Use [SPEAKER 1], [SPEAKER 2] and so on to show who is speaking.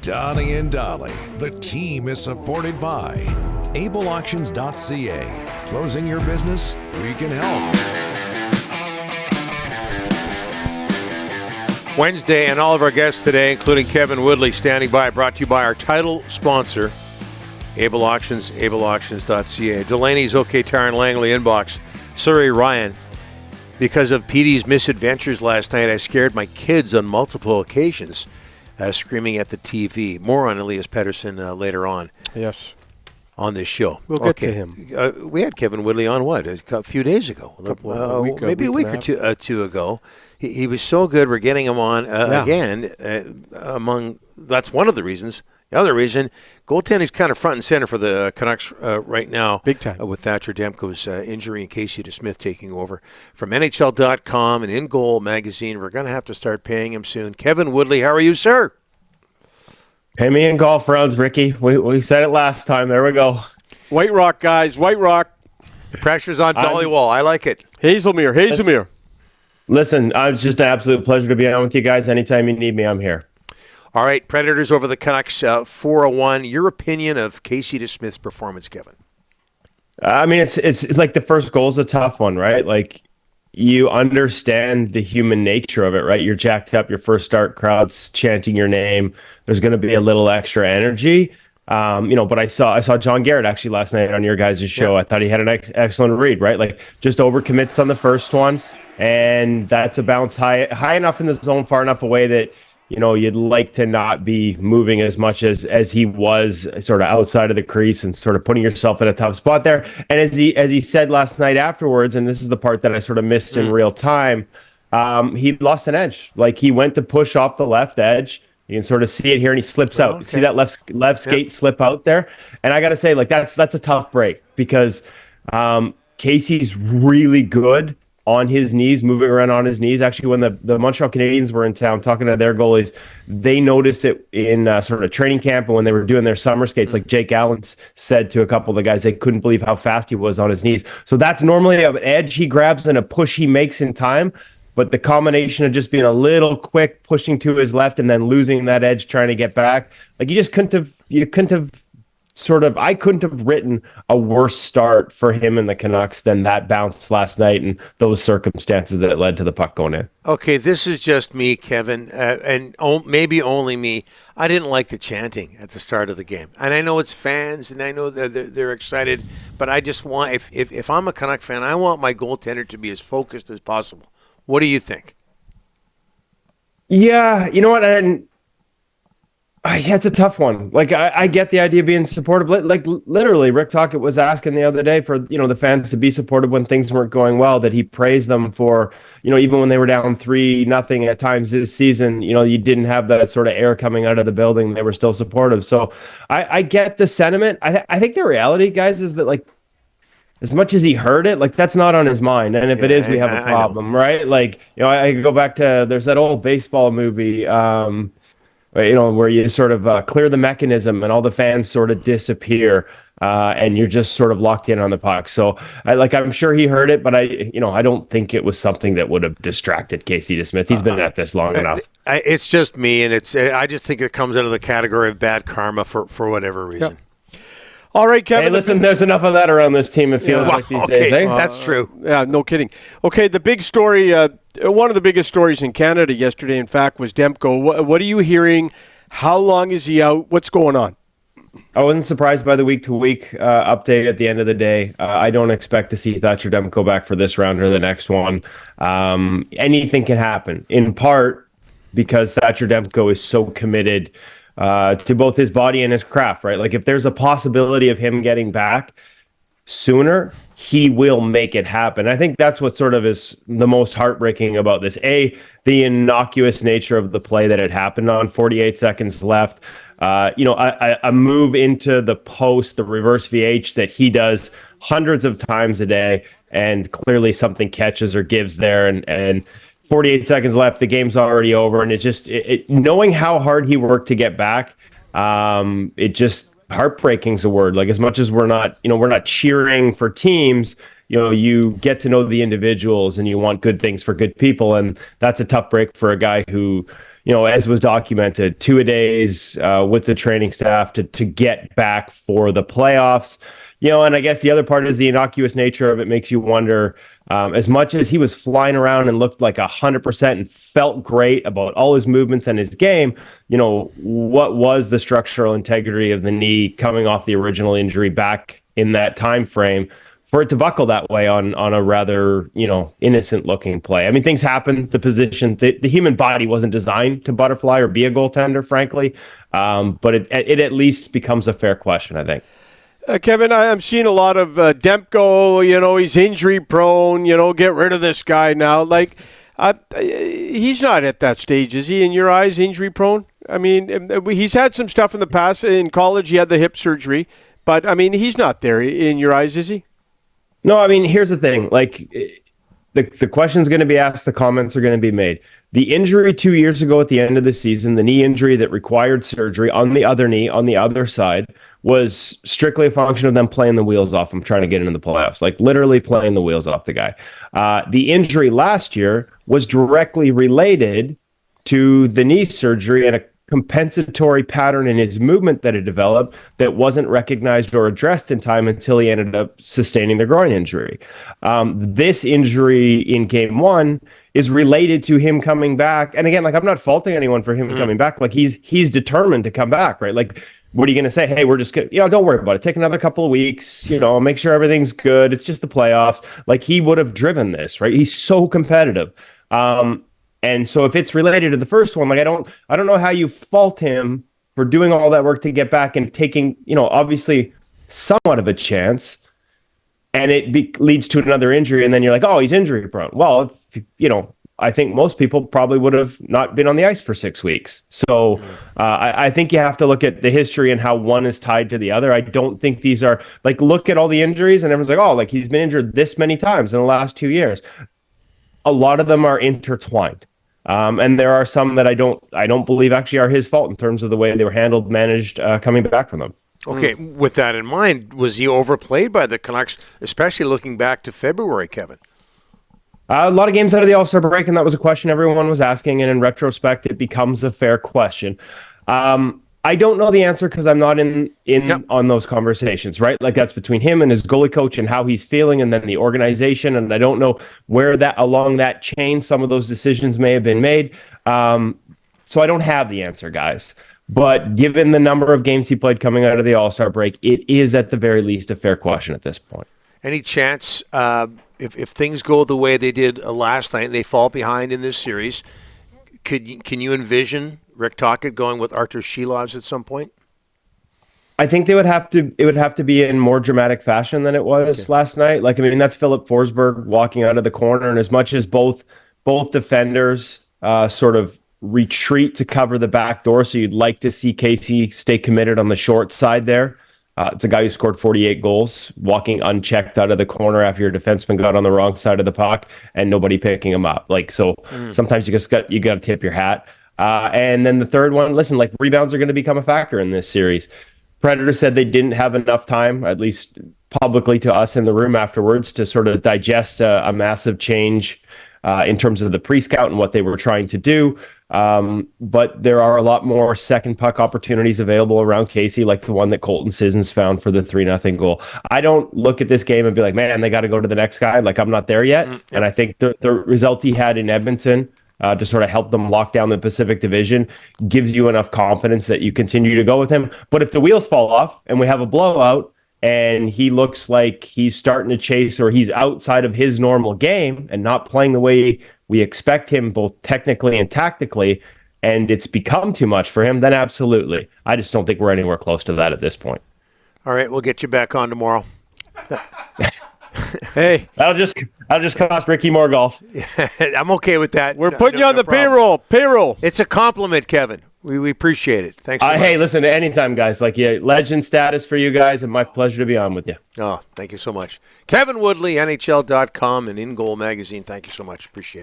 [SPEAKER 1] Donnie and Dolly. The team is supported by ableauctions.ca. Closing your business? We can help.
[SPEAKER 2] Wednesday, and all of our guests today, including Kevin Woodley, standing by, brought to you by our title sponsor, Able Auctions, ableauctions.ca. Delaney's OK Tire and Langley inbox. Surrey Ryan, because of Petey's misadventures last night, I scared my kids on multiple occasions, screaming at the TV. More on Elias Pettersson later on.
[SPEAKER 3] Yes.
[SPEAKER 2] On this show.
[SPEAKER 3] We'll get to him.
[SPEAKER 2] We had Kevin Woodley on, a few days ago? Maybe a week or two ago. He was so good, we're getting him on again. That's one of the reasons. The other reason, goaltending's kind of front and center for the Canucks right now.
[SPEAKER 3] Big time.
[SPEAKER 2] With Thatcher Demko's injury and Casey DeSmith taking over. From NHL.com and InGoal Magazine, we're going to have to start paying him soon. Kevin Woodley, how are you, sir?
[SPEAKER 4] Pay me in golf rounds, Ricky. We said it last time. There we go.
[SPEAKER 3] White Rock, guys. White Rock.
[SPEAKER 2] The pressure's on Dollywall. I like it.
[SPEAKER 3] Hazelmere.
[SPEAKER 4] Listen, it's just an absolute pleasure to be on with you guys. Anytime you need me, I'm here.
[SPEAKER 2] All right, Predators over the Canucks, 4-1. Your opinion of Casey DeSmith's performance, Kevin?
[SPEAKER 4] I mean, it's like the first goal's a tough one, right? Like, you understand the human nature of it, right? You're jacked up, your first start, crowd's chanting your name. There's going to be a little extra energy. But I saw John Garrett actually last night on your guys' show. Yeah. I thought he had an excellent read, right? Like, just overcommits on the first one, and that's a bounce high enough in the zone, far enough away that, you'd like to not be moving as much as he was sort of outside of the crease and sort of putting yourself in a tough spot there. And as he said last night afterwards, and this is the part that I sort of missed in real time, he lost an edge. Like, he went to push off the left edge. You can sort of see it here, and he slips out. Okay. See that left skate slip out there? And I got to say, like, that's a tough break because Casey's really good on his knees, moving around on his knees. Actually, when the Montreal Canadiens were in town talking to their goalies, they noticed it in sort of training camp and when they were doing their summer skates. Like Jake Allen said to a couple of the guys, they couldn't believe how fast he was on his knees. So that's normally an edge he grabs and a push he makes in time. But the combination of just being a little quick, pushing to his left, and then losing that edge, trying to get back, like I couldn't have written a worse start for him and the Canucks than that bounce last night and those circumstances that led to the puck going in.
[SPEAKER 2] Okay, this is just me, Kevin, and maybe only me. I didn't like the chanting at the start of the game. And I know it's fans, and I know they're excited, but I just want, if I'm a Canuck fan, I want my goaltender to be as focused as possible. What do you think? Yeah,
[SPEAKER 4] you know what? It's a tough one. Like, I get the idea of being supportive. Like, literally, Rick Tocchet was asking the other day for, the fans to be supportive when things weren't going well, that he praised them for, even when they were down 3-0 at times this season, you didn't have that sort of air coming out of the building. They were still supportive. So I get the sentiment. I think the reality, guys, is that, like, as much as he heard it, like, that's not on his mind. And if it is, we have a problem, right? Like, I go back to, there's that old baseball movie, where you sort of clear the mechanism and all the fans sort of disappear, and you're just sort of locked in on the puck. So, I'm sure he heard it, but I don't think it was something that would have distracted Casey DeSmith. He's been at this long enough.
[SPEAKER 2] It's just me, and I just think it comes out of the category of bad karma for whatever reason. Yep.
[SPEAKER 3] All right, Kevin.
[SPEAKER 4] Hey, listen, there's enough of that around this team, it feels like these days. Eh?
[SPEAKER 2] That's true.
[SPEAKER 3] Yeah, no kidding. Okay, the big story, one of the biggest stories in Canada yesterday, in fact, was Demko. What are you hearing? How long is he out? What's going on?
[SPEAKER 4] I wasn't surprised by the week-to-week update at the end of the day. I don't expect to see Thatcher Demko back for this round or the next one. Anything can happen, in part because Thatcher Demko is so committed to both his body and his craft, right? Like, if there's a possibility of him getting back sooner, he will make it happen. I think that's what sort of is the most heartbreaking about this. The innocuous nature of the play that had happened on 48 seconds left. A move into the post, the reverse VH that he does hundreds of times a day, and clearly something catches or gives there, and 48 seconds left, the game's already over, and it's just knowing how hard he worked to get back. It just heartbreaking's a word. Like, as much as we're not cheering for teams, you get to know the individuals and you want good things for good people, and that's a tough break for a guy who as was documented, 2-a-days with the training staff to get back for the playoffs. And I guess the other part is the innocuous nature of it makes you wonder, as much as he was flying around and looked like 100% and felt great about all his movements and his game, what was the structural integrity of the knee coming off the original injury back in that time frame for it to buckle that way on a rather, innocent looking play? I mean, things happen. The position, the human body wasn't designed to butterfly or be a goaltender, frankly. But it at least becomes a fair question, I think.
[SPEAKER 3] Kevin, I'm seeing a lot of Demko, he's injury prone, get rid of this guy now. He's not at that stage, is he, in your eyes, injury prone? I mean, he's had some stuff in the past. In college, he had the hip surgery. But, I mean, he's not there in your eyes, is he?
[SPEAKER 4] No, I mean, here's the thing. The question's going to be asked, the comments are going to be made. The injury 2 years ago at the end of the season, the knee injury that required surgery on the other knee, on the other side, was strictly a function of them playing the wheels off him, trying to get into the playoffs, literally playing the wheels off the guy. The injury last year was directly related to the knee surgery and a compensatory pattern in his movement that had developed that wasn't recognized or addressed in time until he ended up sustaining the groin injury. This injury in game one is related to him coming back. And again, I'm not faulting anyone for him coming back. He's determined to come back, right? What are you going to say? Hey, we're just going to, don't worry about it. Take another couple of weeks, make sure everything's good. It's just the playoffs. He would have driven this, right? He's so competitive. And so if it's related to the first one, I don't know how you fault him for doing all that work to get back and taking, obviously somewhat of a chance, and it leads to another injury. And then you're like, oh, he's injury prone. Well, I think most people probably would have not been on the ice for 6 weeks. So I think you have to look at the history and how one is tied to the other. I don't think these are look at all the injuries and everyone's like, oh, he's been injured this many times in the last 2 years. A lot of them are intertwined. And there are some that I don't believe actually are his fault in terms of the way they were handled, managed, coming back from them.
[SPEAKER 2] Okay, with that in mind, was he overplayed by the Canucks, especially looking back to February, Kevin?
[SPEAKER 4] A lot of games out of the All-Star break, and that was a question everyone was asking, and in retrospect, it becomes a fair question. I don't know the answer because I'm not in on those conversations, right? That's between him and his goalie coach and how he's feeling, and then the organization, and I don't know where along that chain some of those decisions may have been made. So I don't have the answer, guys. But given the number of games he played coming out of the All-Star break, it is at the very least a fair question at this point.
[SPEAKER 2] Any chance, if things go the way they did last night and they fall behind in this series, can you envision Rick Tocchet going with Arturs Silovs at some point?
[SPEAKER 4] I think it would have to be in more dramatic fashion than it was last night. That's Philip Forsberg walking out of the corner, and as much as both defenders sort of retreat to cover the back door, so you'd like to see Casey stay committed on the short side there. It's a guy who scored 48 goals, walking unchecked out of the corner after your defenseman got on the wrong side of the puck and nobody picking him up. Sometimes you got to tip your hat. And then the third one, rebounds are going to become a factor in this series. Predator said they didn't have enough time, at least publicly to us in the room afterwards, to sort of digest a massive change in terms of the pre-scout and what they were trying to do. But there are a lot more second puck opportunities available around Casey, like the one that Colton Sissons found for the 3-0 goal. I don't look at this game and be like, man, they got to go to the next guy. I'm not there yet. And I think the result he had in Edmonton to sort of help them lock down the Pacific Division gives you enough confidence that you continue to go with him. But if the wheels fall off and we have a blowout and he looks like he's starting to chase, or he's outside of his normal game and not playing the way we expect him both technically and tactically, and it's become too much for him, then absolutely. I just don't think we're anywhere close to that at this point.
[SPEAKER 2] All right, we'll get you back on tomorrow.
[SPEAKER 3] Hey,
[SPEAKER 4] that'll just cost Ricky more golf.
[SPEAKER 2] I'm okay with that.
[SPEAKER 3] We're putting you on the payroll.
[SPEAKER 2] It's a compliment, Kevin. We appreciate it. Thanks so much.
[SPEAKER 4] Hey, listen, anytime, guys. Legend status for you guys, and my pleasure to be on with you.
[SPEAKER 2] Oh, thank you so much. Kevin Woodley, NHL.com and InGoal Magazine. Thank you so much. Appreciate it.